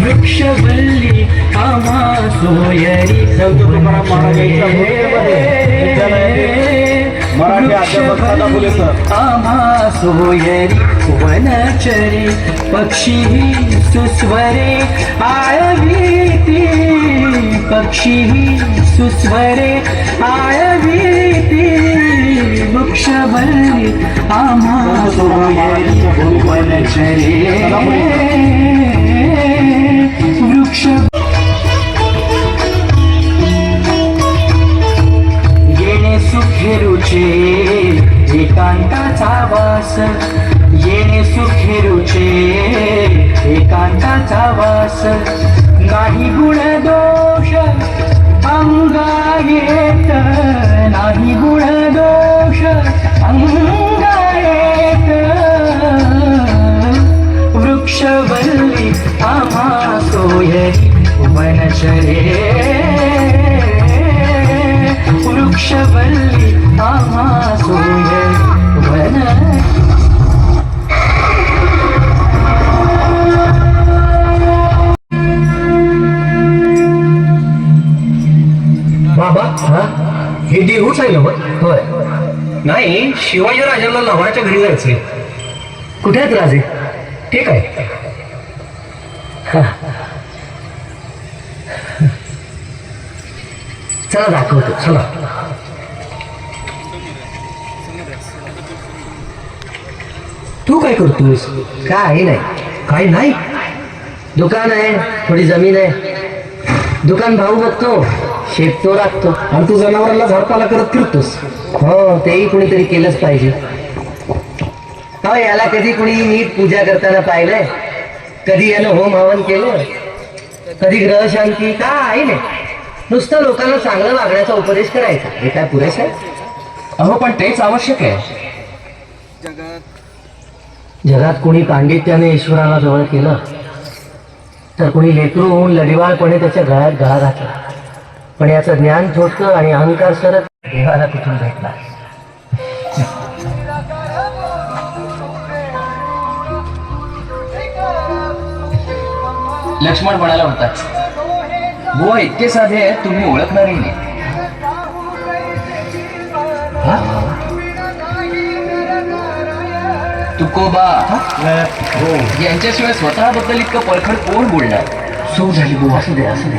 वृक्षवल्ली आम्हा सोयरी आम्हा सोयरी वनचरी पक्षी सुस्वरे आळवीती पक्षी सुस्वरे आळवीती वृक्षवल्ली आम्हा सोयरी वनचरी वृक्ष येणे सुखेरुचे एकांताचा वास येणे सुखेरुचे एकांताचा वास नाही गुण दोष अंगा येत नाही गुण दोष अंगा येत वृक्षवल्ली आम्हा सोयरी वनचरे वृक्षवल्ली आम्हा सोयरी वन बाबा हे देऊच आहे ना मग? होय नाही, शिवाजी राजांना लव्हाच्या घरी जायचंय. कुठे आहेत राजे? ठीक आहे. चला दाखवतो. चला. तू काय करतोस? काही नाही, काय नाही. दुकान आहे, थोडी जमीन आहे. दुकान भाऊ बघतो, शेत राखतो. आणि तू जनावरांना झाडपाला करत फिरतोस. हो, तेही कुणीतरी केलंच पाहिजे. हो, याला कधी कुणी नीट पूजा करताना पाहिलंय? कधी यानं होम हवन केलं? कधी ग्रह शांती? काही नाही. नुसतं लोकांना चांगलं वागण्याचा उपदेश करायचा. हे काय पुरेसं आहे? अहो, पण तेच आवश्यक आहे. जगात कुणी पांडित्याने ईश्वराला जवळ केलं तर कुणी लेकरू होऊन लढिवाळपणे त्याच्या गळ्यात गळा घातला. पण याचं ज्ञान थोडकं आणि अहंकार सरत देवाला कुठून भेटला. लक्ष्मण म्हणाला होता, बुवा इतके साधे आहेत, तुम्ही ओळखणारही नाही. तुकोबा यांच्याशिवाय स्वतःबद्दल इतकं परखड कोण बोलणार? सो झाली बुवा. असू दे असू दे.